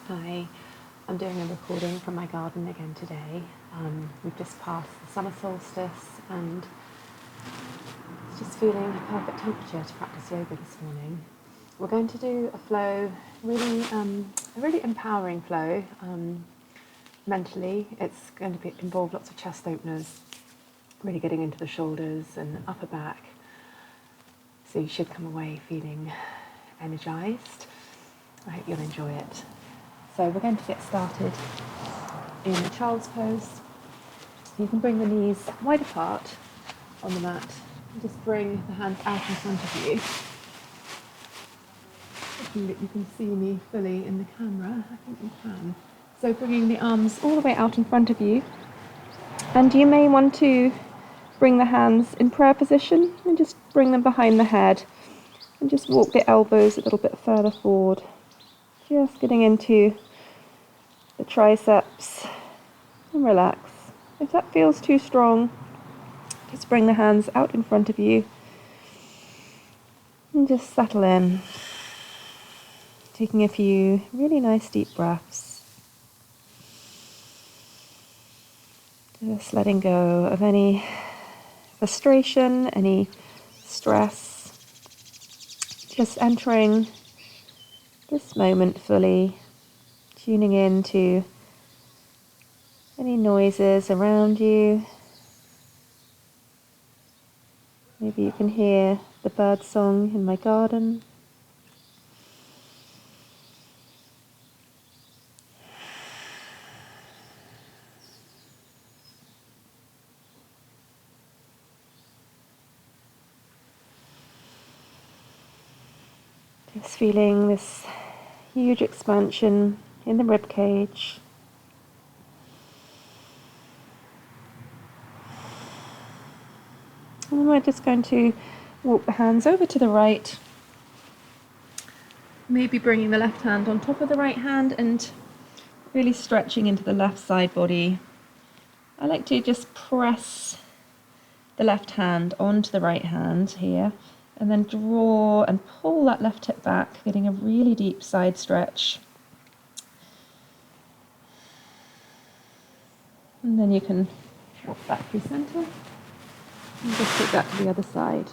Hi, I'm doing a recording from my garden again today. We've just passed the summer solstice and it's just feeling a perfect temperature to practice yoga this morning. We're going to do a flow, a really empowering flow. Mentally, it's going to involve lots of chest openers, really getting into the shoulders and upper back. So you should come away feeling energized. I hope you'll enjoy it. So we're going to get started in a child's pose. You can bring the knees wide apart on the mat and just bring the hands out in front of you. Hoping that you can see me fully in the camera. I think you can. So bringing the arms all the way out in front of you. And you may want to bring the hands in prayer position and just bring them behind the head and just walk the elbows a little bit further forward. Just getting into the triceps and relax. If that feels too strong, just bring the hands out in front of you and just settle in. Taking a few really nice deep breaths. Just letting go of any frustration, any stress. Just entering this moment fully, tuning in to any noises around you. Maybe you can hear the bird song in my garden. Just feeling this huge expansion in the rib cage. And we're just going to walk the hands over to the right. Maybe bringing the left hand on top of the right hand and really stretching into the left side body. I like to just press the left hand onto the right hand here and then draw and pull that left hip back, getting a really deep side stretch. And then you can walk back through center and just take that to the other side.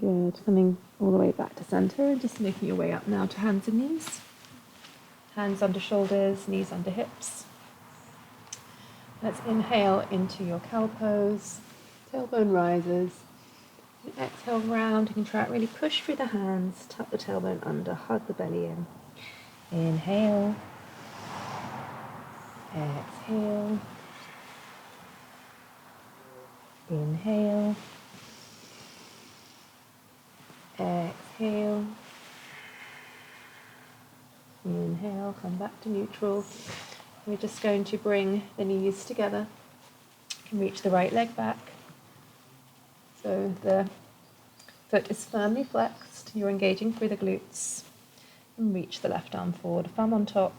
Good, coming all the way back to center and just making your way up now to hands and knees. Hands under shoulders, knees under hips. Let's inhale into your cow pose, tailbone rises. And exhale round, you can try it, really push through the hands, tuck the tailbone under, hug the belly in. Inhale, exhale, inhale, exhale, inhale, come back to neutral. We're just going to bring the knees together. You can reach the right leg back. So the foot is firmly flexed, you're engaging through the glutes. And reach the left arm forward, thumb on top,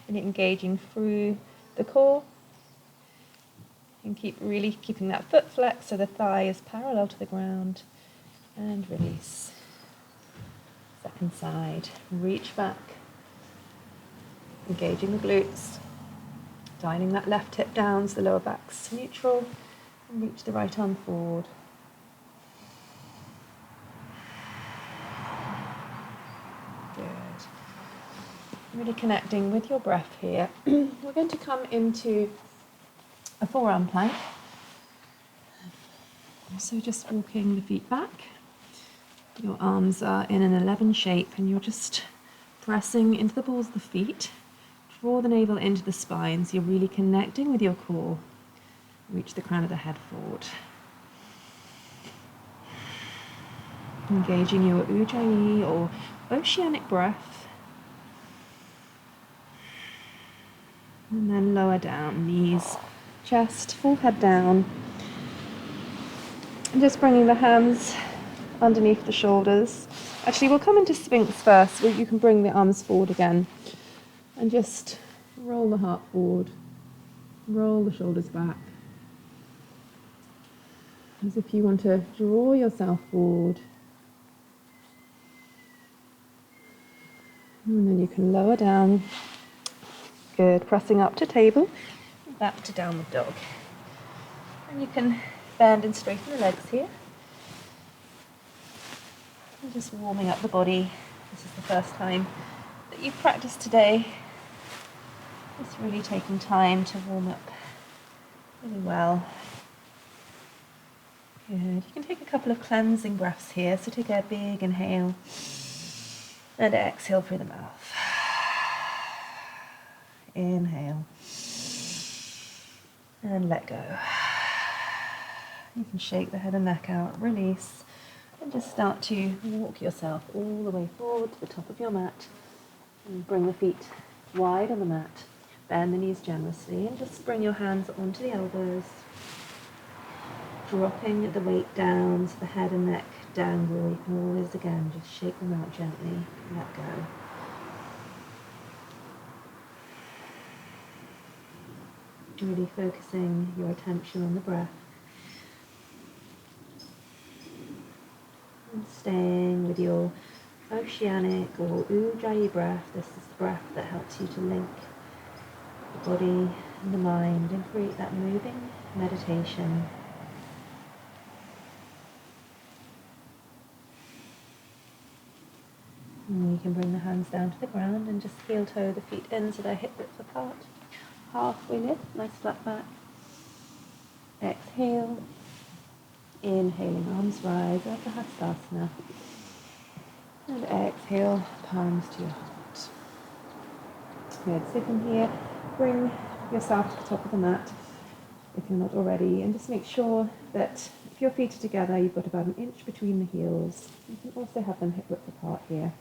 and you're engaging through the core. And really keeping that foot flexed so the thigh is parallel to the ground. And release. Second side, reach back. Engaging the glutes. Dialing that left hip down so the lower back's neutral. And reach the right arm forward. Good. Really connecting with your breath here. We're going to come into a forearm plank. So just walking the feet back. Your arms are in an 11 shape and you're just pressing into the balls of the feet. Draw the navel into the spine so you're really connecting with your core. Reach the crown of the head forward. Engaging your Ujjayi or oceanic breath. And then lower down, knees, chest, full head down. And just bringing the hands underneath the shoulders. Actually, we'll come into Sphinx first, where you can bring the arms forward again. And just roll the heart forward. Roll the shoulders back. as if you want to draw yourself forward. And then you can lower down. Good, pressing up to table, back to downward dog. And you can bend and straighten the legs here. And just warming up the body. This is the first time that you've practiced today. Just really taking time to warm up really well. Good. You can take a couple of cleansing breaths here. So take a big inhale and exhale through the mouth. Inhale and let go. You can shake the head and neck out, release, and just start to walk yourself all the way forward to the top of your mat. And bring the feet wide on the mat. Bend the knees generously and just bring your hands onto the elbows. Dropping the weight down so the head and neck dangle. You can always, again, just shake them out gently. Let go. Really focusing your attention on the breath. And staying with your oceanic or ujjayi breath. This is the breath that helps you to link the body and the mind and create that moving meditation. And you can bring the hands down to the ground and just heel toe the feet in so they're hip width apart. Halfway lift, nice flat back. Exhale. Inhaling, arms rise, Ardha Hastasana. And exhale, palms to your heart. Good, so from here, bring yourself to the top of the mat if you're not already, and just make sure that if your feet are together, you've got about an inch between the heels. You can also have them hip width apart here.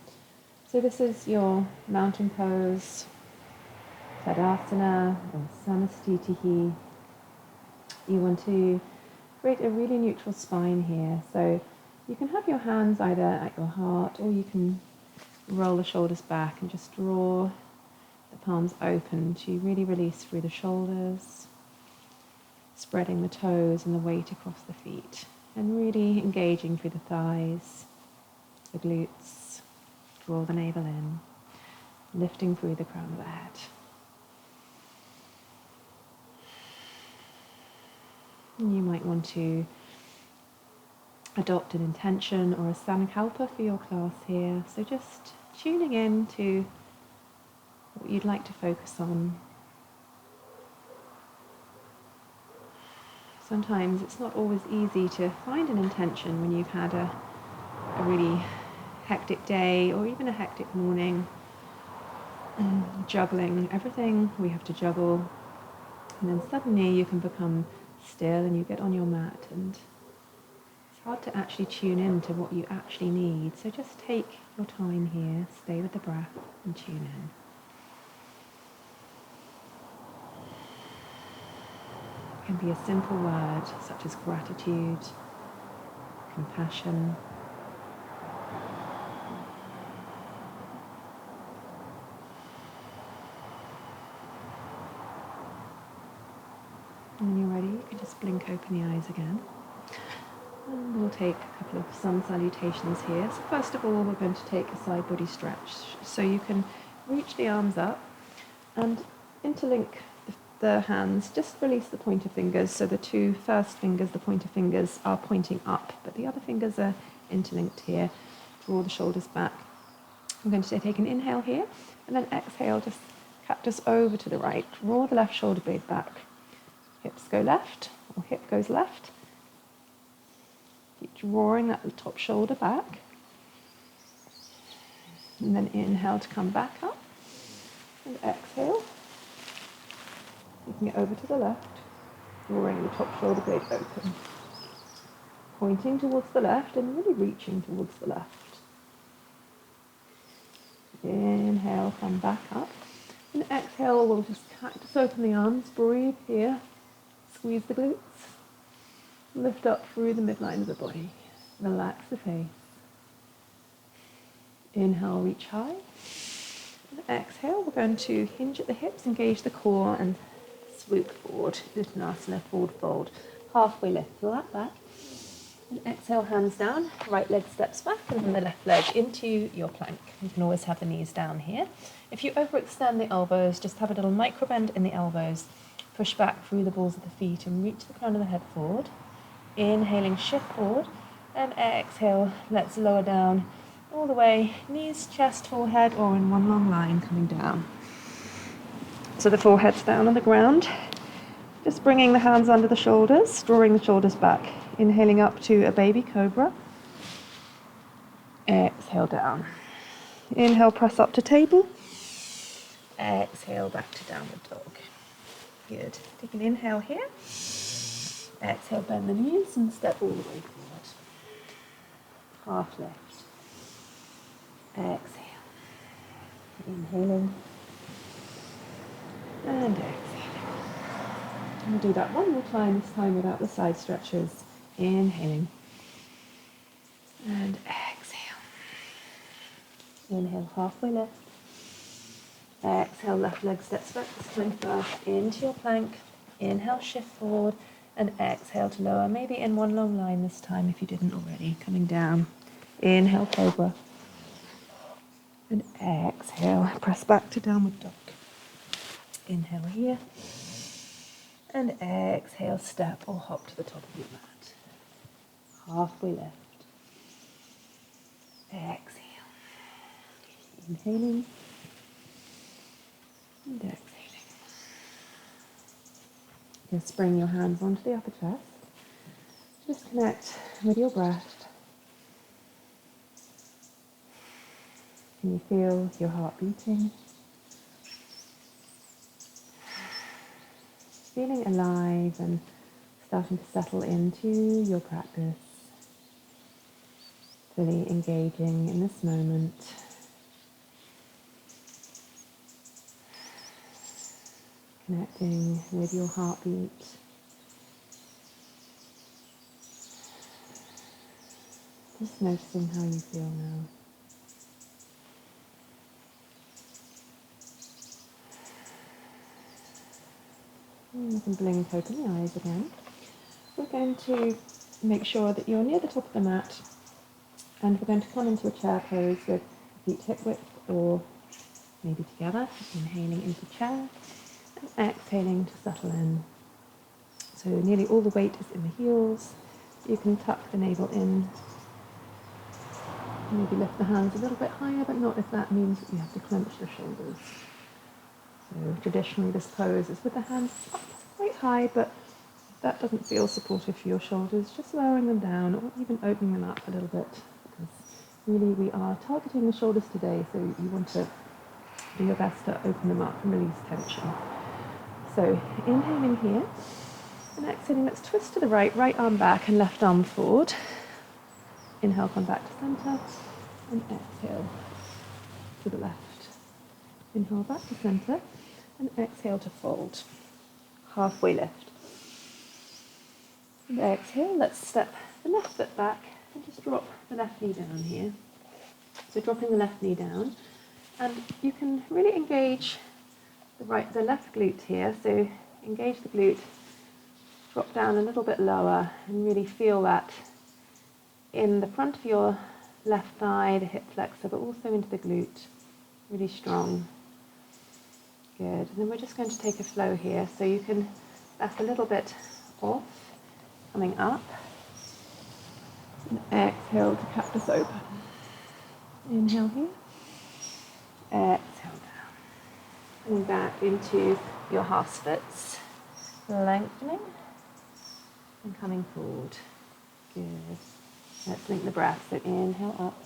So this is your mountain pose, Tadasana or Samastitihi. You want to create a really neutral spine here. So you can have your hands either at your heart or you can roll the shoulders back and just draw the palms open to really release through the shoulders, spreading the toes and the weight across the feet and really engaging through the thighs, the glutes, draw the navel in, lifting through the crown of the head. You might want to adopt an intention or a sankalpa for your class here. So just tuning in to what you'd like to focus on. Sometimes it's not always easy to find an intention when you've had a really hectic day or even a hectic morning. Juggling everything we have to juggle. And then suddenly you can become still and you get on your mat and it's hard to actually tune in to what you actually need. So just take your time here, stay with the breath and tune in. It can be a simple word such as gratitude, compassion. And when you're ready, you can just blink open the eyes again. And we'll take a couple of sun salutations here. So first of all, we're going to take a side body stretch. So you can reach the arms up and interlink the hands. Just release the pointer fingers. So the two first fingers, the pointer fingers, are pointing up, but the other fingers are interlinked here. Draw the shoulders back. I'm going to take an inhale here, and then exhale, just cactus over to the right. Draw the left shoulder blade back. Hips go left, or hip goes left. Keep drawing that top shoulder back. And then inhale to come back up. And exhale. Taking it over to the left. Drawing the top shoulder blade open. Pointing towards the left and really reaching towards the left. Inhale, come back up. And exhale, we'll just cactus open the arms. Breathe here. Squeeze the glutes. Lift up through the midline of the body. Relax the face. Inhale, reach high. And exhale, we're going to hinge at the hips, engage the core, and swoop forward. Uttanasana, forward fold. Halfway lift, flat back. And exhale, hands down, right leg steps back, and then the left leg into your plank. You can always have the knees down here. If you overextend the elbows, just have a little micro bend in the elbows. Push back through the balls of the feet and reach the crown of the head forward. Inhaling, shift forward, and exhale, let's lower down all the way, knees, chest, forehead, or in one long line coming down. So the forehead's down on the ground. Just bringing the hands under the shoulders, drawing the shoulders back. Inhaling up to a baby cobra. Exhale down. Inhale, press up to table. Exhale, back to downward dog. Good. Take an inhale here. Exhale, bend the knees and step all the way forward. Half lift. Exhale. Inhaling. And exhaling. We'll do that one more time, this time without the side stretches. Inhaling. And exhale. Inhale, halfway lift. Exhale, left leg steps back this time first into your plank. Inhale, shift forward. And exhale to lower, maybe in one long line this time if you didn't already. Coming down. Inhale, cobra. And exhale, press back to downward dog. Inhale here. And exhale, step or hop to the top of your mat. Halfway lift. Exhale. Inhaling. And exhaling. Just bring your hands onto the upper chest. Just connect with your breath. Can you feel your heart beating? Feeling alive and starting to settle into your practice. Fully engaging in this moment. Connecting with your heartbeat. Just noticing how you feel now. And you can blink open the eyes again. We're going to make sure that you're near the top of the mat, and we're going to come into a chair pose with feet hip width or maybe together. Inhaling into chair and exhaling to settle in. So nearly all the weight is in the heels. You can tuck the navel in. Maybe lift the hands a little bit higher, but not if that means that you have to clench the shoulders. So traditionally this pose is with the hands up quite high, but if that doesn't feel supportive for your shoulders, just lowering them down or even opening them up a little bit, because really we are targeting the shoulders today, so you want to do your best to open them up and release tension. So inhaling here and exhaling, let's twist to the right, right arm back and left arm forward. Inhale, come back to center and exhale to the left. Inhale back to center and exhale to fold. Halfway lift. And exhale, let's step the left foot back and just drop the left knee down here. So dropping the left knee down, and you can really engage the left glute here. So engage the glute, drop down a little bit lower and really feel that in the front of your left thigh, the hip flexor, but also into the glute. Really strong. Good. And then we're just going to take a flow here. So you can back a little bit off, coming up. And exhale to cactus open. Inhale here. Exhale down. And back into your half splits. Lengthening and coming forward. Good. Let's link the breath. So inhale up.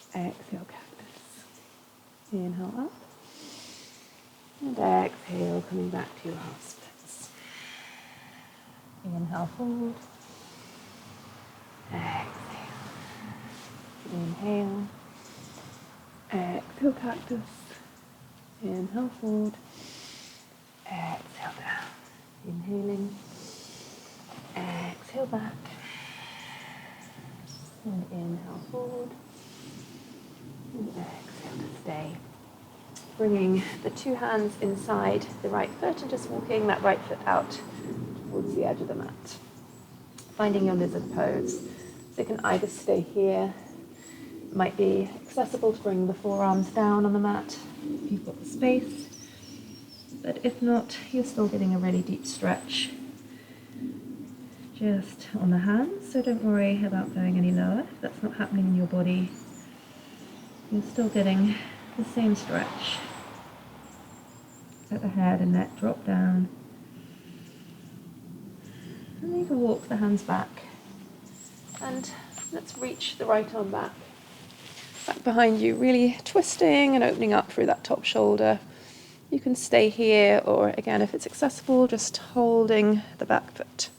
Exhale cactus. Inhale up. And exhale, coming back to your half splits. Inhale forward. Exhale. Inhale. Exhale cactus. Inhale forward. Exhale down. Inhaling. Exhale back. And inhale forward. And exhale to stay. Bringing the two hands inside the right foot and just walking that right foot out towards the edge of the mat. finding your lizard pose. So you can either stay here, it might be accessible to bring the forearms down on the mat if you've got the space, but if not, you're still getting a really deep stretch just on the hands, so don't worry about going any lower if that's not happening in your body. You're still getting the same stretch. Let the head and neck drop down. And then you can walk the hands back. And let's reach the right arm back behind you, really twisting and opening up through that top shoulder. You can stay here, or again, if it's accessible, just holding the back foot.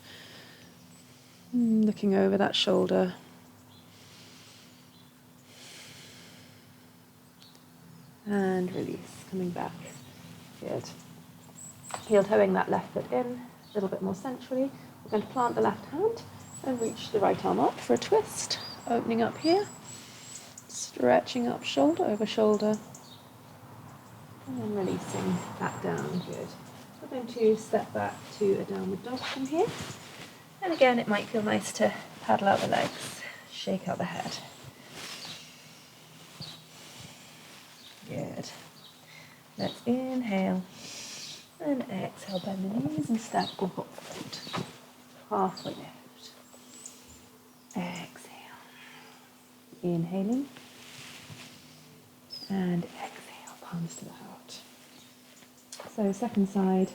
Looking over that shoulder. And release, coming back. Good. Heel toeing that left foot in, a little bit more centrally. We're going to plant the left hand and reach the right arm up for a twist. Opening up here, stretching up shoulder over shoulder, and then releasing back down. Good. We're going to step back to a downward dog from here. And again, it might feel nice to paddle out the legs, shake out the head. Good. Let's inhale and exhale, bend the knees and step or hop forward. Halfway lift. Exhale. Inhaling and exhale, palms to the heart. So second side,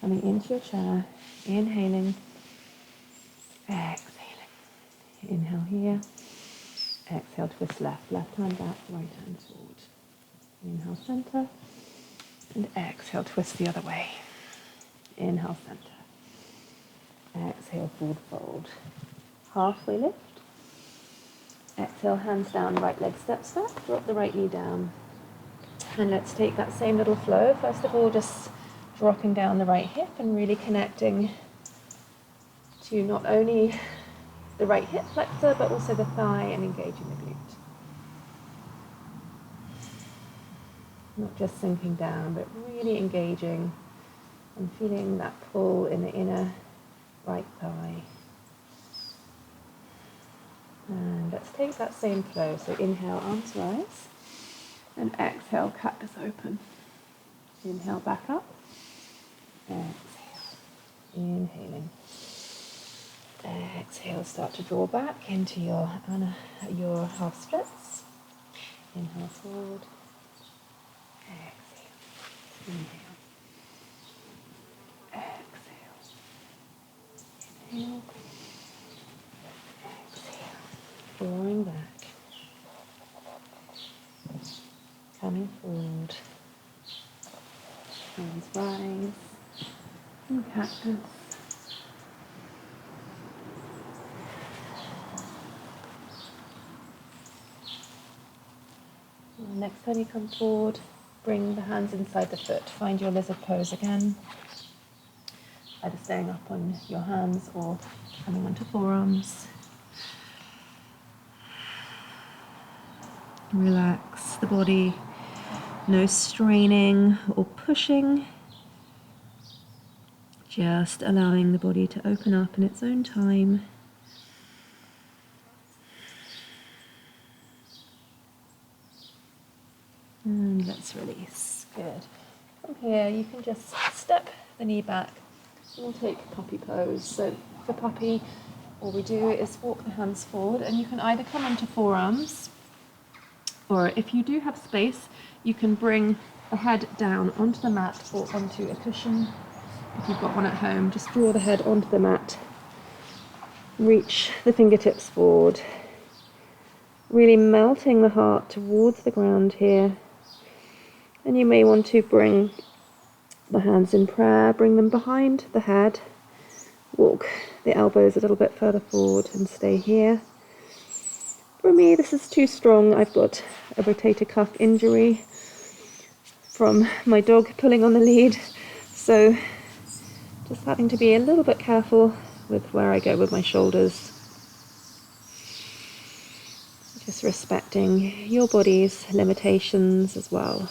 coming into your chair, inhaling, exhaling. Inhale here, exhale, twist left, left hand back, right hand forward. Inhale, center, and exhale, twist the other way. Inhale, center. Exhale, forward fold. Halfway lift. Exhale, hands down, right leg steps back, drop the right knee down. And let's take that same little flow. First of all, just dropping down the right hip and really connecting to not only the right hip flexor, but also the thigh and engaging the glute. Not just sinking down, but really engaging and feeling that pull in the inner right thigh. And let's take that same flow. So inhale, arms rise, and exhale, cactus open. Inhale, back up. Exhale, inhaling. Exhale, start to draw back into your half splits. Inhale, forward. Exhale, inhale. Exhale, inhale. Drawing back, coming forward, hands rise, and cactus. Next time you come forward, bring the hands inside the foot, find your lizard pose again, either staying up on your hands or coming onto forearms. Relax the body, no straining or pushing, just allowing the body to open up in its own time. And let's release. Good. From here, you can just step the knee back. We'll take puppy pose. So for puppy, all we do is walk the hands forward, and you can either come onto forearms, or if you do have space, you can bring the head down onto the mat or onto a cushion. If you've got one at home, just draw the head onto the mat. Reach the fingertips forward. Really melting the heart towards the ground here. And you may want to bring the hands in prayer, bring them behind the head. Walk the elbows a little bit further forward and stay here. For me, this is too strong. I've got a rotator cuff injury from my dog pulling on the lead. So just having to be a little bit careful with where I go with my shoulders. Just respecting your body's limitations as well.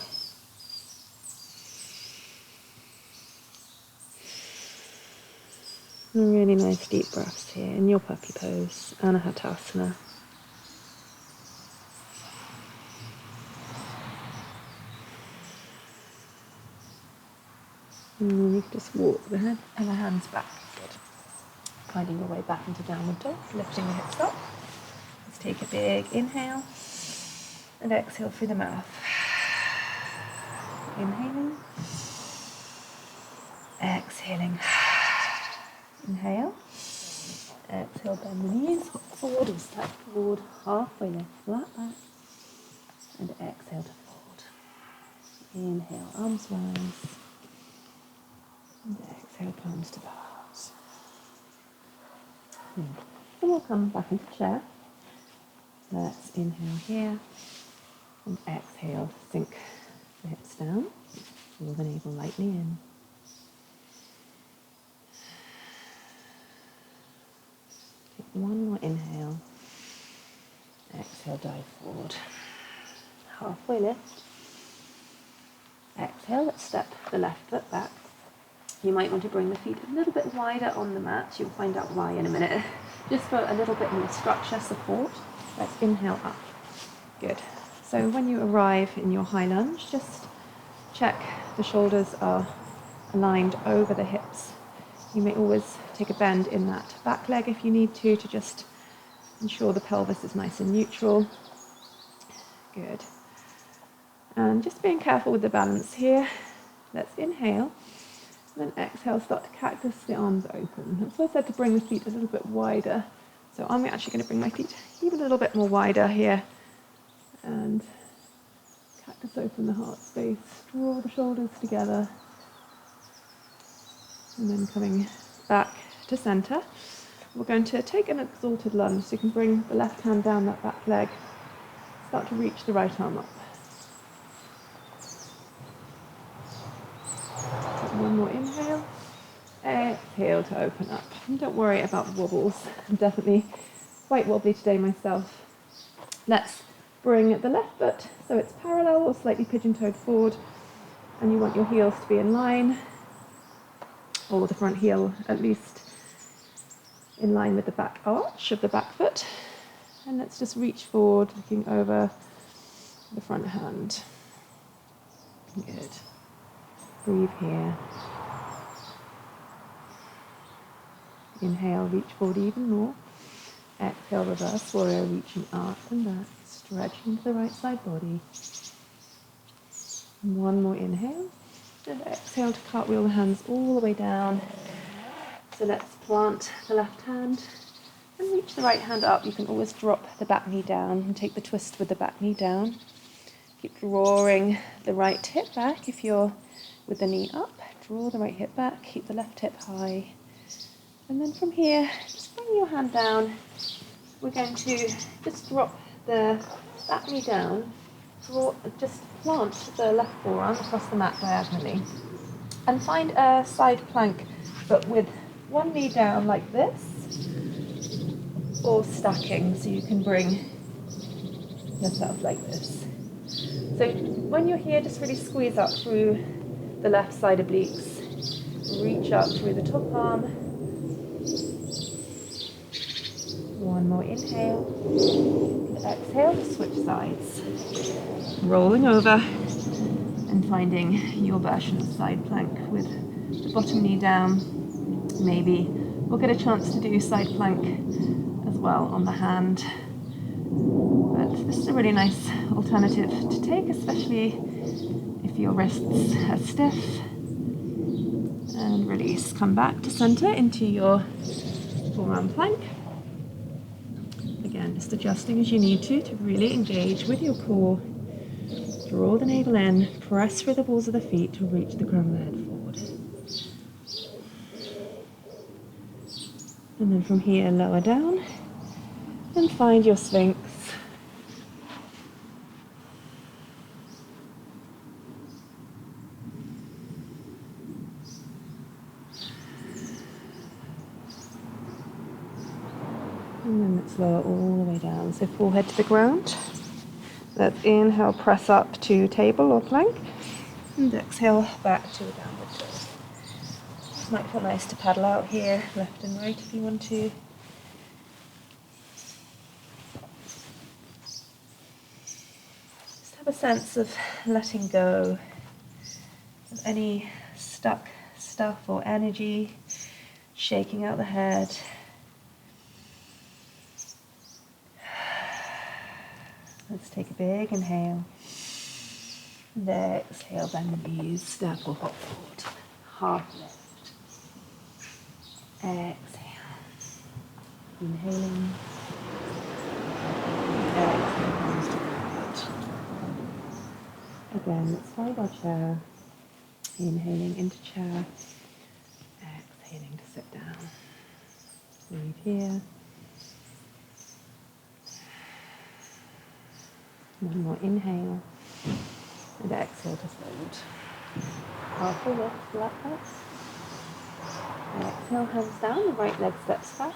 Really nice deep breaths here in your puppy pose, Anahatasana. And then you can just walk the head and the hands back. Good. Finding your way back into downward dog, lifting the hips up. Let's take a big inhale and exhale through the mouth. Inhaling. Exhaling. Inhale. Exhale, bend the knees, forward or step forward, halfway lift, flat back. And exhale to fold. Inhale, arms rise. And exhale, palms to palms. Then we'll come back into chair. Let's inhale here. And exhale, sink the hips down. Draw the navel lightly in. Take one more inhale. Exhale, dive forward. Halfway lift. Exhale, let's step the left foot back. You might want to bring the feet a little bit wider on the mat. You'll find out why in a minute. Just for a little bit more structure, support. Let's inhale up. Good. So when you arrive in your high lunge, just check the shoulders are aligned over the hips. You may always take a bend in that back leg if you need to just ensure the pelvis is nice and neutral. Good. And just being careful with the balance here. Let's inhale. And then exhale, start to cactus the arms open. That's why I said to bring the feet a little bit wider. So I'm actually going to bring my feet even a little bit more wider here. And cactus open the heart space. Draw the shoulders together. And then coming back to center. We're going to take an exalted lunge. So you can bring the left hand down that back leg. Start to reach the right arm up. One more inhale, exhale to open up. And don't worry about wobbles. I'm definitely quite wobbly today myself. Let's bring the left foot so it's parallel or slightly pigeon-toed forward, and you want your heels to be in line, or the front heel at least in line with the back arch of the back foot. And let's just reach forward, looking over the front hand. Good. Breathe here. Inhale, reach forward even more. Exhale, reverse warrior, reaching up and back, stretching to the right side body. And one more inhale. And exhale to cartwheel the hands all the way down. So let's plant the left hand and reach the right hand up. You can always drop the back knee down and take the twist with the back knee down. Keep drawing the right hip back if you're with the knee up. Draw the right hip back, keep the left hip high. And then from here, just bring your hand down. We're going to just drop the back knee down. Just plant the left forearm across the mat diagonally. And find a side plank, but with one knee down like this, or stacking, so you can bring yourself like this. So when you're here, just really squeeze up through the left side obliques. Reach up through the top arm. One more inhale. And exhale to switch sides. Rolling over and finding your version of side plank with the bottom knee down. Maybe we'll get a chance to do side plank as well on the hand. But this is a really nice alternative to take, especially if your wrists are stiff. And release. Come back to center into your forearm plank. Again, just adjusting as you need to really engage with your core. Draw the navel in, press through the balls of the feet to reach the crown of the head forward. And then from here, lower down and find your Sphinx. And then let's lower all the way down. So forehead to the ground. Let's inhale, press up to table or plank. And exhale back to a downward dog. Might feel nice to paddle out here, left and right if you want to. Just have a sense of letting go of any stuck stuff or energy, shaking out the head. Let's take a big inhale. And exhale, bend the knees, step or hop forward. Half lift. Exhale. Inhaling. Exhale, hands to forward. Again, let's find our chair. Inhaling into chair. Exhaling to sit down. Breathe here. One more inhale. And exhale to fold. Halfway lift, flat back. Exhale, hands down, the right leg steps back.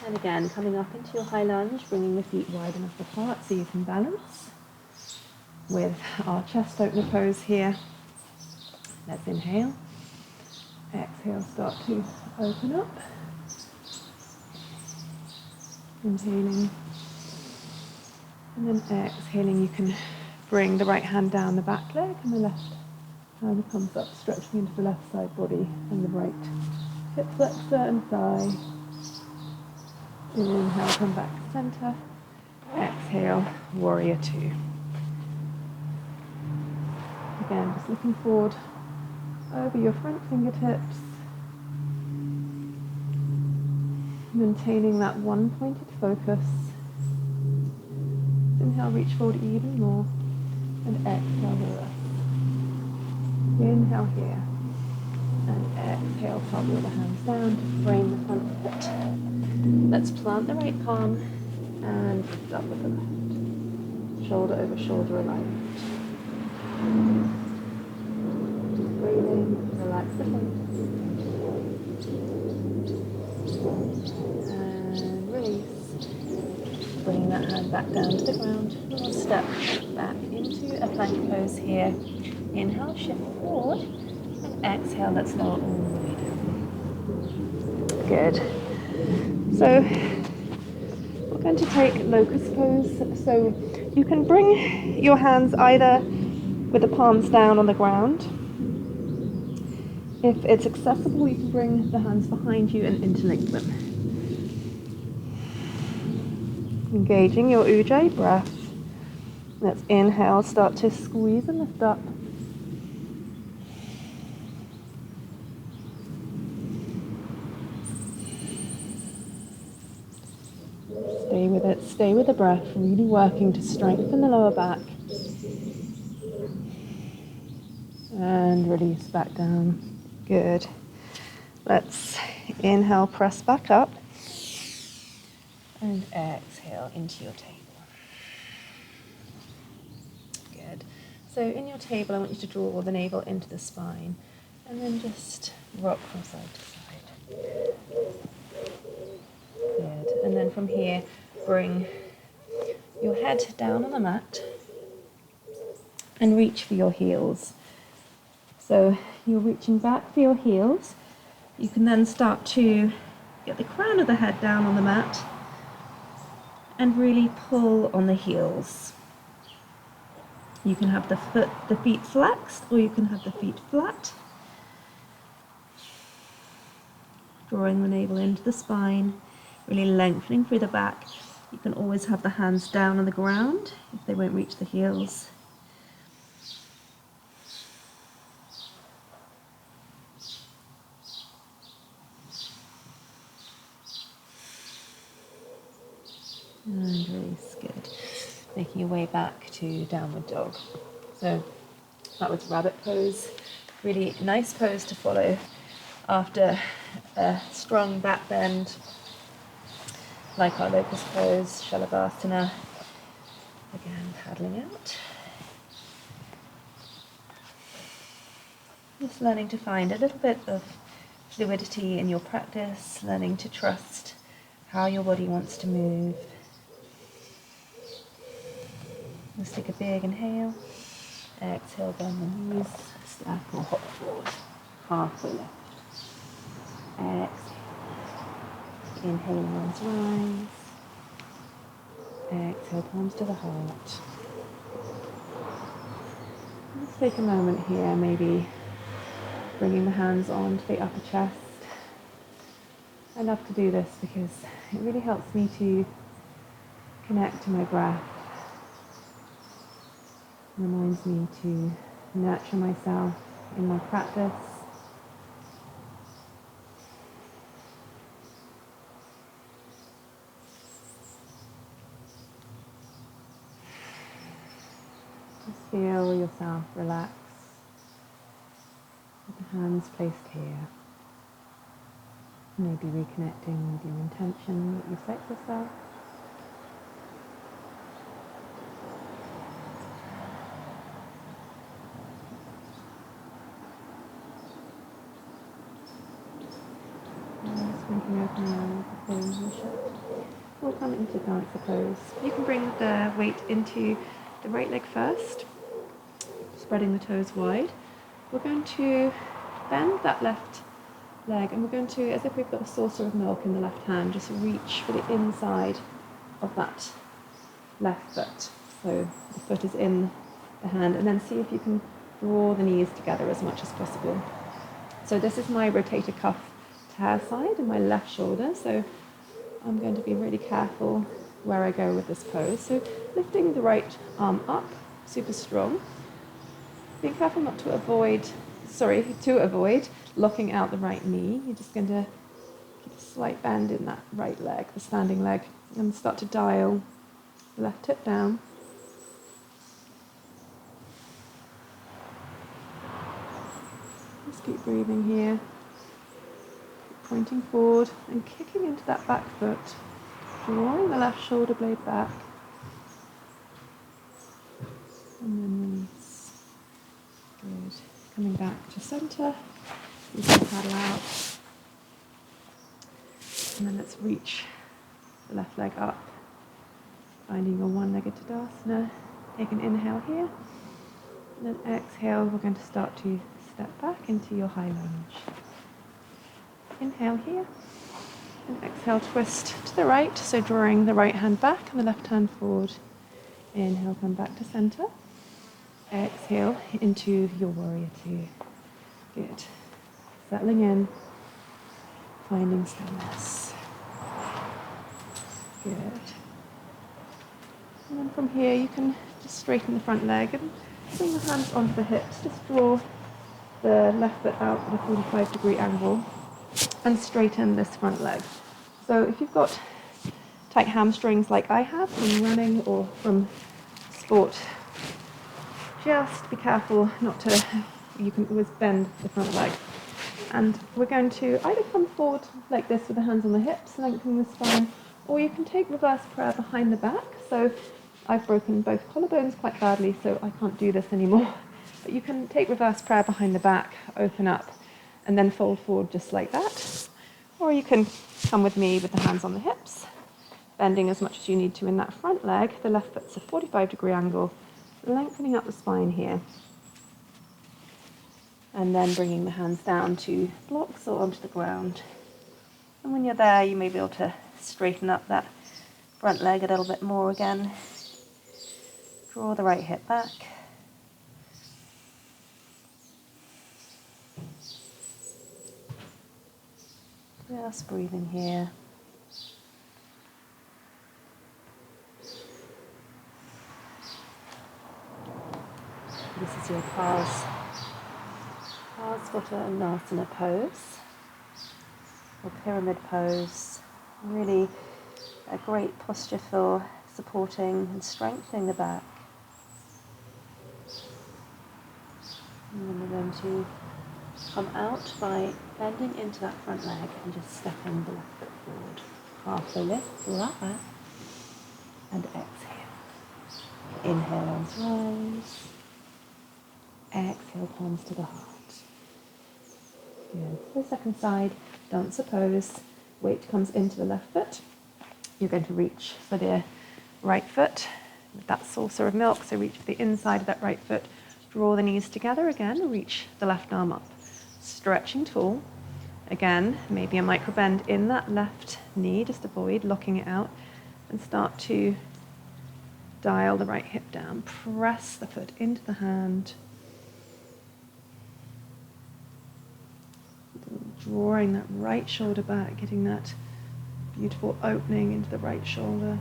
And again, coming up into your high lunge, bringing the feet wide enough apart so you can balance. With our chest opener pose here. Let's inhale. Exhale, start to open up. Inhaling. And then exhaling, you can bring the right hand down the back leg and the left hand comes up, stretching into the left side body and the right hip flexor and thigh. Inhale, come back to center. Exhale, warrior two. Again, just looking forward over your front fingertips. Maintaining that one pointed focus. Inhale, reach forward even more. And exhale, the rest. Inhale here. And exhale, toggle the hands down to frame the front foot. Let's plant the right palm and lift up with the left. Shoulder over shoulder alignment. Just breathing, relax the face. And release. Bringing that hand back down to the ground. We'll step back into a plank pose here. Inhale, shift forward. And exhale, let's lower all the way down. Good. So we're going to take locust pose. So you can bring your hands either with the palms down on the ground. If it's accessible, you can bring the hands behind you and interlink them. Engaging your Ujjayi breath. Let's inhale, start to squeeze and lift up. Stay with it, stay with the breath, really working to strengthen the lower back. And release back down. Good. Let's inhale, press back up. And exhale into your table. Good. So in your table, I want you to draw the navel into the spine. And then just rock from side to side. Good. And then from here, bring your head down on the mat. And reach for your heels. So you're reaching back for your heels. You can then start to get the crown of the head down on the mat and really pull on the heels. You can have the feet flexed, or you can have the feet flat. Drawing the navel into the spine, really lengthening through the back. You can always have the hands down on the ground if they won't reach the heels. And release, good. Making your way back to downward dog. So that was rabbit pose. Really nice pose to follow after a strong back bend, like our locust pose, Shalabhasana. Again, paddling out. Just learning to find a little bit of fluidity in your practice, learning to trust how your body wants to move. Let's take a big inhale. Exhale, bend the knees, step or hop forward. Halfway lift. Exhale. Inhale, arms rise. Exhale, palms to the heart. Let's take a moment here, maybe bringing the hands onto the upper chest. I love to do this because it really helps me to connect to my breath. It reminds me to nurture myself in my practice. Just feel yourself relax with the hands placed here. Maybe reconnecting with your intention that you set yourself. Just winking open your eyes before you shut. We'll come into dancer pose. You can bring the weight into the right leg first, spreading the toes wide. We're going to bend that left leg and we're going to, as if we've got a saucer of milk in the left hand, just reach for the inside of that left foot. So the foot is in the hand, and then see if you can draw the knees together as much as possible. So this is my rotator cuff tear side and my left shoulder, so I'm going to be really careful where I go with this pose. So lifting the right arm up, super strong. Being careful not to avoid locking out the right knee. You're just going to keep a slight bend in that right leg, the standing leg, and start to dial the left hip down. Just keep breathing here. Keep pointing forward and kicking into that back foot, drawing the left shoulder blade back. And then release. Good. Coming back to center. You can paddle out. And then let's reach the left leg up. Finding your one-legged Tadasana. Take an inhale here. And then exhale, we're going to start to step back into your high lunge. Inhale here. And exhale, twist to the right. So drawing the right hand back and the left hand forward. Inhale, come back to center. Exhale into your warrior two. Good. Settling in, finding stillness. Good. And then from here you can just straighten the front leg and bring the hands onto the hips. Just draw the left foot out at a 45-degree angle and straighten this front leg. So if you've got tight hamstrings like I have from running or from sport, just be careful not to, you can always bend the front leg. And we're going to either come forward like this with the hands on the hips, lengthening the spine, or you can take reverse prayer behind the back. So I've broken both collarbones quite badly, so I can't do this anymore. But you can take reverse prayer behind the back, open up, and then fold forward just like that. Or you can come with me with the hands on the hips, bending as much as you need to in that front leg. The left foot's a 45-degree angle, lengthening up the spine here. And then bringing the hands down to blocks or onto the ground. And when you're there, you may be able to straighten up that front leg a little bit more again. Draw the right hip back. Just breathing here. This is your Parsvottanasana pose, or pyramid pose. Really a great posture for supporting and strengthening the back. And then we're going to come out by bending into that front leg and just stepping the left foot forward. Halfway lift, flat back, and exhale. Inhale, arms rise. Exhale, palms to the heart. Good. The second side, dancer pose. Weight comes into the left foot. You're going to reach for the right foot with that saucer of milk. So reach for the inside of that right foot. Draw the knees together again. Reach the left arm up. Stretching tall. Again, maybe a micro bend in that left knee, just avoid locking it out, and start to dial the right hip down. Press the foot into the hand, drawing that right shoulder back, getting that beautiful opening into the right shoulder.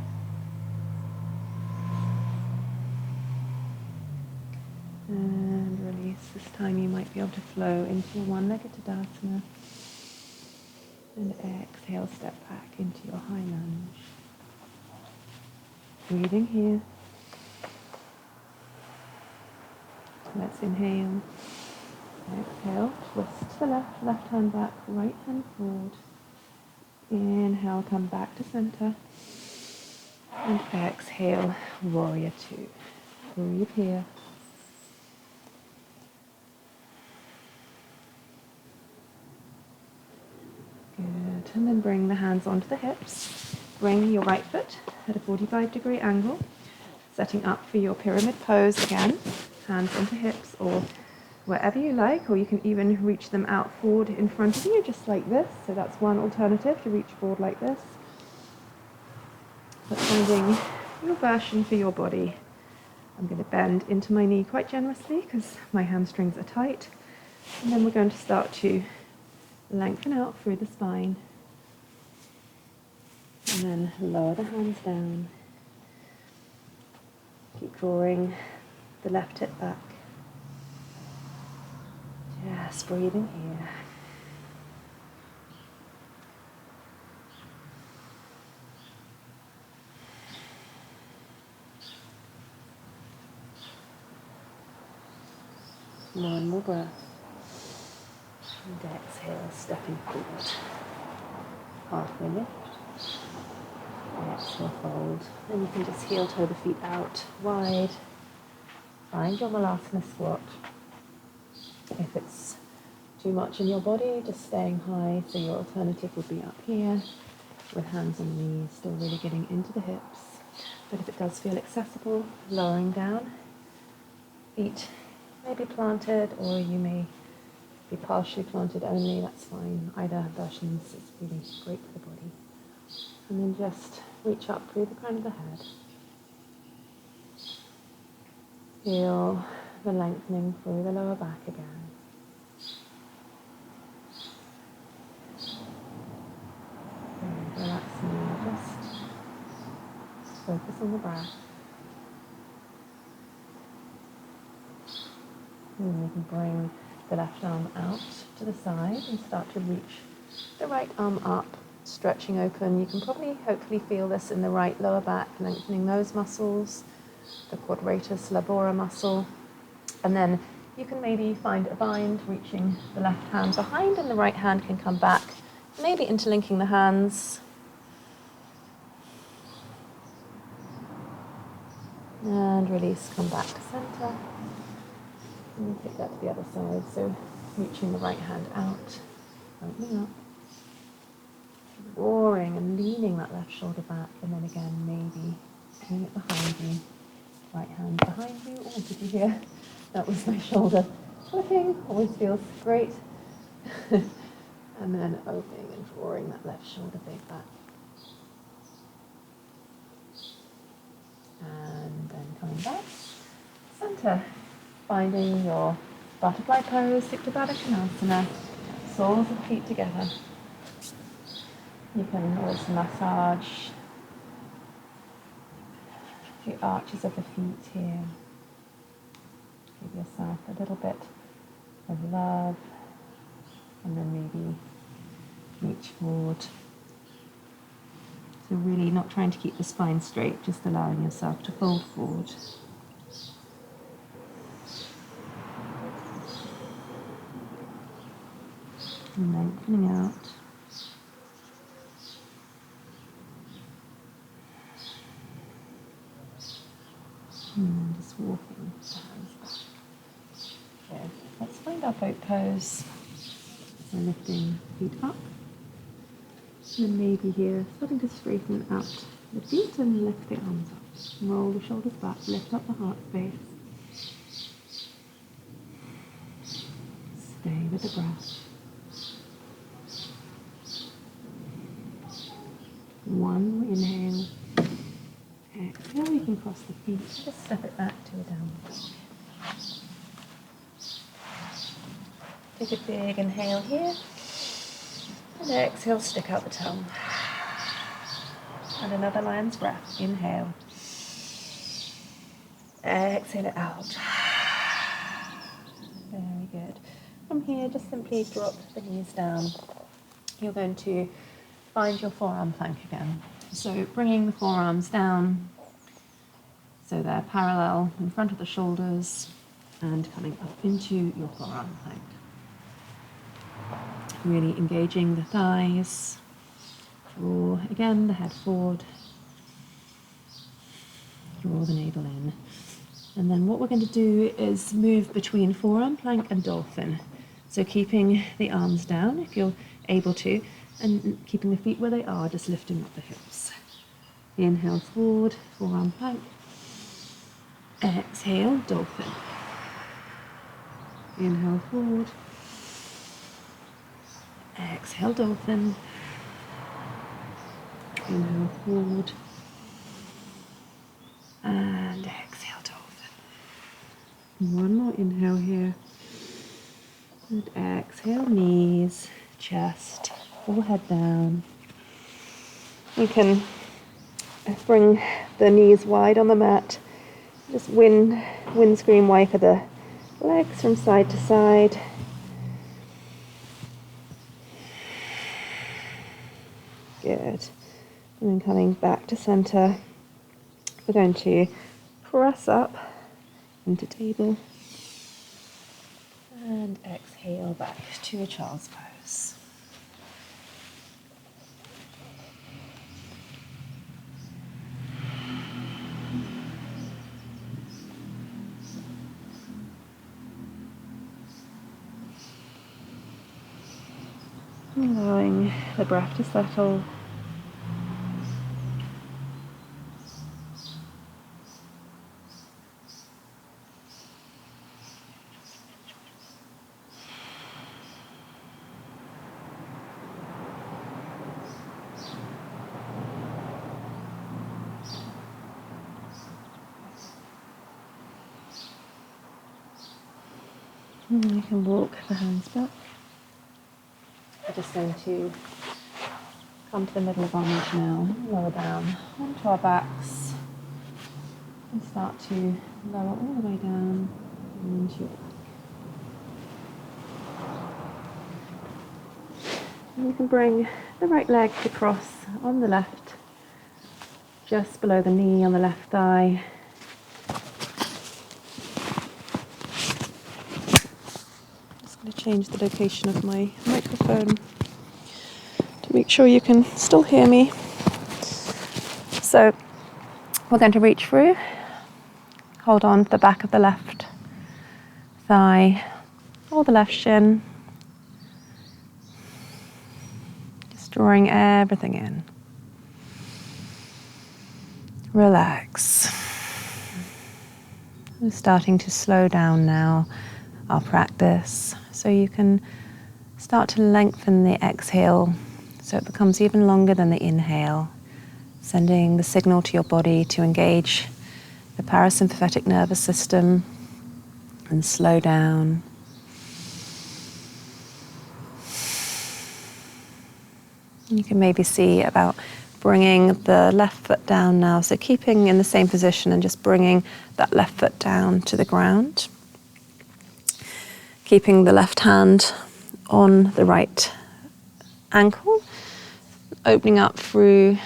And release. This time you might be able to flow into your one-legged Tadasana. And exhale, step back into your high lunge. Breathing here. Let's inhale. Exhale, twist to the left, left hand back, right hand forward. Inhale, come back to center. And exhale, warrior two. Breathe here. Good. And then bring the hands onto the hips. Bring your right foot at a 45-degree angle, setting up for your pyramid pose again. Hands onto hips or wherever you like, or you can even reach them out forward in front of you, just like this. So that's one alternative, to reach forward like this. But finding your version for your body. I'm going to bend into my knee quite generously because my hamstrings are tight. And then we're going to start to lengthen out through the spine. And then lower the hands down. Keep drawing the left hip back. Just breathing here. One more breath. And exhale, stepping forward. Halfway lift. Exhale, fold. Then you can just heel toe the feet out wide. Find your Malasana squat. If it's too much in your body, just staying high. So your alternative would be up here with hands on the knees, still really getting into the hips. But if it does feel accessible, lowering down. Feet may be planted, or you may be partially planted only. That's fine. Either versions is really great for the body. And then just reach up through the crown of the head. Feel the lengthening through the lower back again. And relax now, just focus on the breath. And you can bring the left arm out to the side and start to reach the right arm up, stretching open. You can probably hopefully feel this in the right lower back, lengthening those muscles, the quadratus labora muscle. And then you can maybe find a bind, reaching the left hand behind, and the right hand can come back, maybe interlinking the hands. And release, come back to center. And take that to the other side. So reaching the right hand out, opening up, roaring and leaning that left shoulder back, and then again maybe bringing it behind you. Right hand behind you. Oh, did you hear? That was my shoulder flipping. Always feels great. And then opening and drawing that left shoulder big back. And then coming back. Center. Finding your butterfly pose, Supta Baddha Konasana. Soles of feet together. You can always massage the arches of the feet here. Give yourself a little bit of love, and then maybe reach forward. So really not trying to keep the spine straight, just allowing yourself to fold forward. And lengthening out. And just walking the hands back. Good. Let's find our boat pose. So lifting feet up. And then maybe here, starting to straighten out the feet and lift the arms up. Roll the shoulders back, lift up the heart space. Stay with the breath. One, inhale. Exhale, you can cross the feet, just step it back to a downward dog. Take a big inhale here. And exhale, stick out the tongue. And another lion's breath. Inhale. Exhale it out. Very good. From here, just simply drop the knees down. You're going to find your forearm plank again. So bringing the forearms down so they're parallel in front of the shoulders and coming up into your forearm plank. Really engaging the thighs. Draw again the head forward. Draw the navel in. And then what we're going to do is move between forearm plank and dolphin. So keeping the arms down if you're able to, and keeping the feet where they are, just lifting up the hips. Inhale forward, forearm plank. Exhale, dolphin. Inhale forward. Exhale, dolphin. Inhale forward. And exhale, dolphin. One more inhale here. And exhale, knees, chest, forehead down. You can bring the knees wide on the mat. Just windscreen wiper the legs from side to side. Good. And then coming back to center, we're going to press up into table. And exhale back to a child's pose. Allowing the breath to settle. And you can walk the hands back. We're just going to come to the middle of our mat now, lower down onto our backs, and start to lower all the way down into your back. And you can bring the right leg across on the left, just below the knee on the left thigh. Change the location of my microphone to make sure you can still hear me. So we're going to reach through, hold on to the back of the left thigh or the left shin, just drawing everything in. Relax. We're starting to slow down now our practice, so you can start to lengthen the exhale so it becomes even longer than the inhale, sending the signal to your body to engage the parasympathetic nervous system and slow down. You can maybe see about bringing the left foot down now, so keeping in the same position and just bringing that left foot down to the ground. Keeping the left hand on the right ankle, opening up through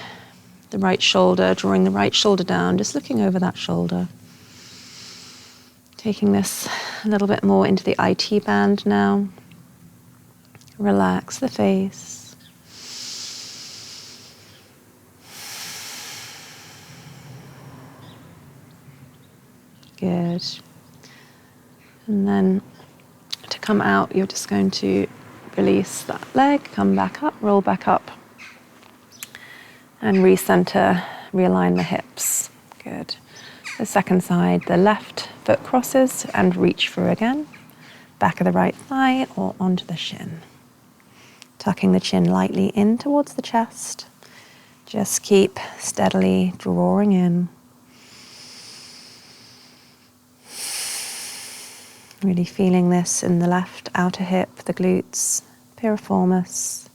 the right shoulder, drawing the right shoulder down, just looking over that shoulder. Taking this a little bit more into the IT band now. Relax the face. Good. And then to come out, you're just going to release that leg, come back up, roll back up, and recenter, realign the hips. Good. The second side, the left foot crosses and reach through again, back of the right thigh or onto the shin. Tucking the chin lightly in towards the chest, Just keep steadily drawing in. Really feeling this in the left outer hip, the glutes, piriformis.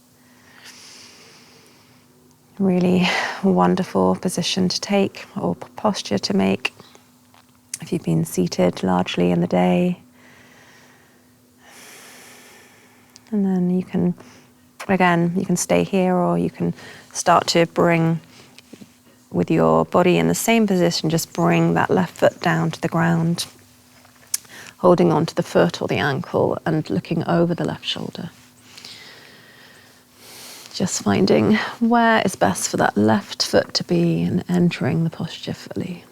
Really wonderful position to take or posture to make if you've been seated largely in the day. And then you can, again, you can stay here or you can start to bring, with your body in the same position, just bring that left foot down to the ground, holding onto the foot or the ankle and looking over the left shoulder. Just finding where is best for that left foot to be and entering the posture fully.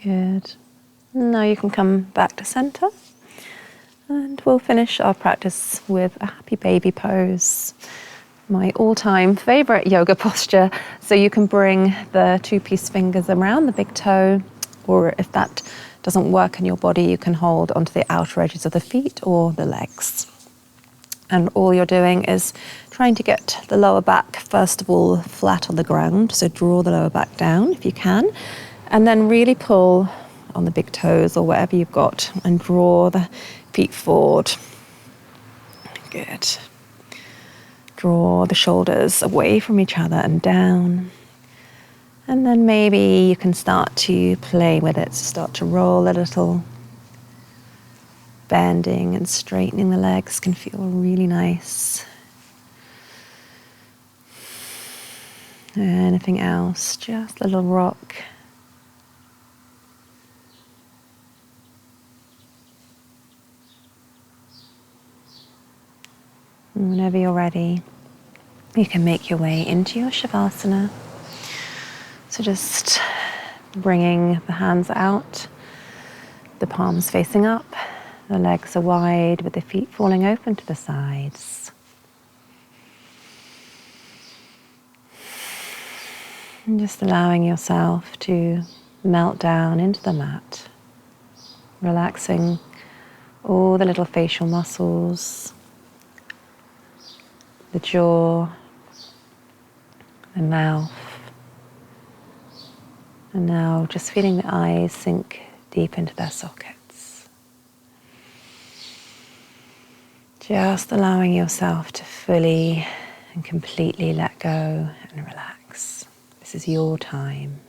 Good. Now you can come back to center and we'll finish our practice with a happy baby pose. My all-time favorite yoga posture. So you can bring the two-piece fingers around the big toe, or if that doesn't work in your body, you can hold onto the outer edges of the feet or the legs. And all you're doing is trying to get the lower back, first of all, flat on the ground. So draw the lower back down if you can, and then really pull on the big toes or whatever you've got and draw the feet forward. Good. Draw the shoulders away from each other and down. And then maybe you can start to play with it, start to roll a little. Bending and straightening the legs can feel really nice. Anything else? Just a little rock. And whenever you're ready, you can make your way into your Shavasana. So just bringing the hands out, the palms facing up, the legs are wide with the feet falling open to the sides. And just allowing yourself to melt down into the mat, relaxing all the little facial muscles, the jaw, the mouth, and now just feeling the eyes sink deep into their sockets. Just allowing yourself to fully and completely let go and relax. This is your time.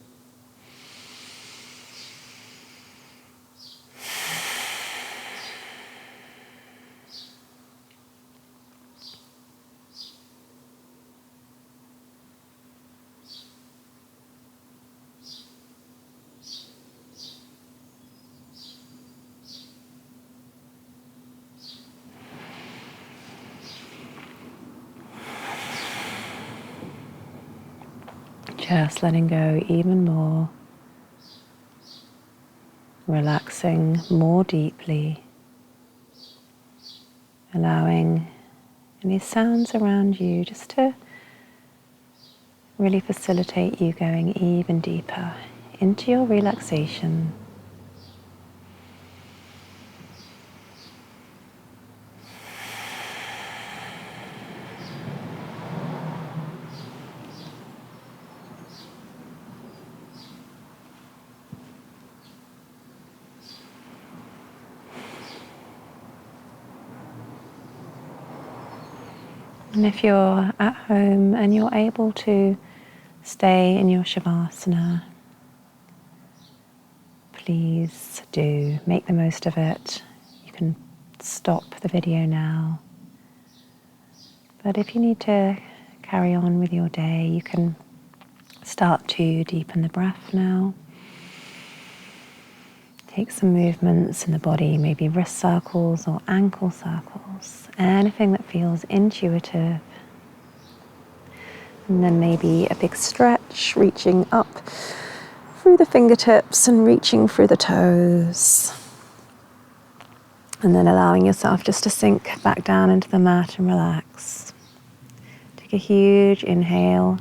Just letting go even more, relaxing more deeply, allowing any sounds around you just to really facilitate you going even deeper into your relaxation. And if you're at home and you're able to stay in your Shavasana, please do make the most of it. You can stop the video now. But if you need to carry on with your day, you can start to deepen the breath now. Take some movements in the body, maybe wrist circles or ankle circles, anything that feels intuitive. And then maybe a big stretch, reaching up through the fingertips and reaching through the toes. And then allowing yourself just to sink back down into the mat and relax. Take a huge inhale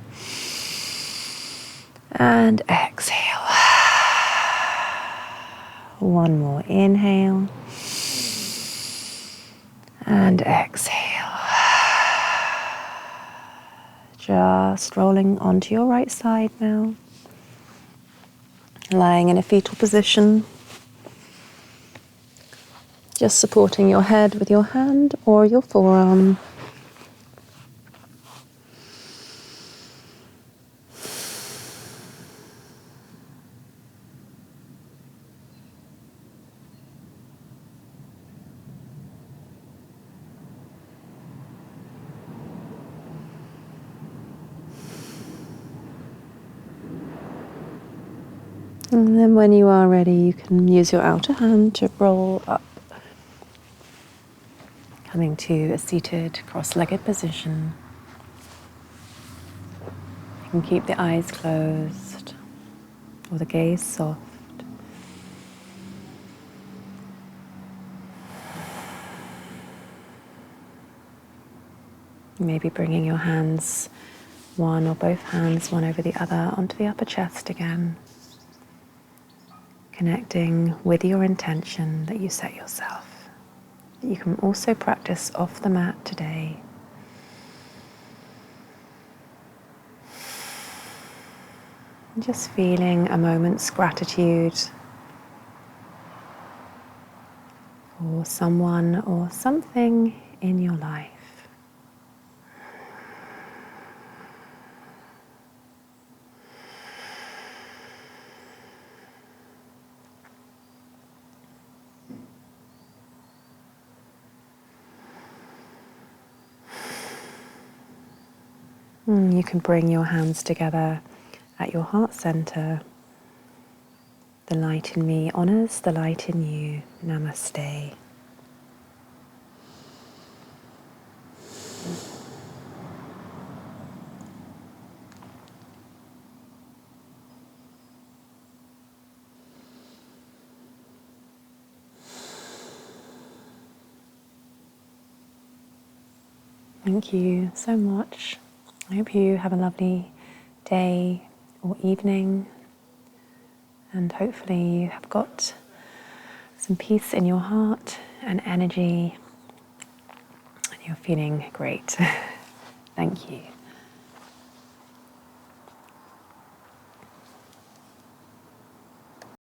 and exhale. One more inhale. And exhale. Just rolling onto your right side now. Lying in a fetal position. Just supporting your head with your hand or your forearm. And then when you are ready, you can use your outer hand to roll up, coming to a seated cross-legged position. You can keep the eyes closed or the gaze soft. Maybe bringing your hands, one or both hands, one over the other, onto the upper chest again. Connecting with your intention that you set yourself. You can also practice off the mat today. Just feeling a moment's gratitude for someone or something in your life. You can bring your hands together at your heart center. The light in me honors the light in you. Namaste. Thank you so much. I hope you have a lovely day or evening, and hopefully you have got some peace in your heart and energy, and you're feeling great. Thank you.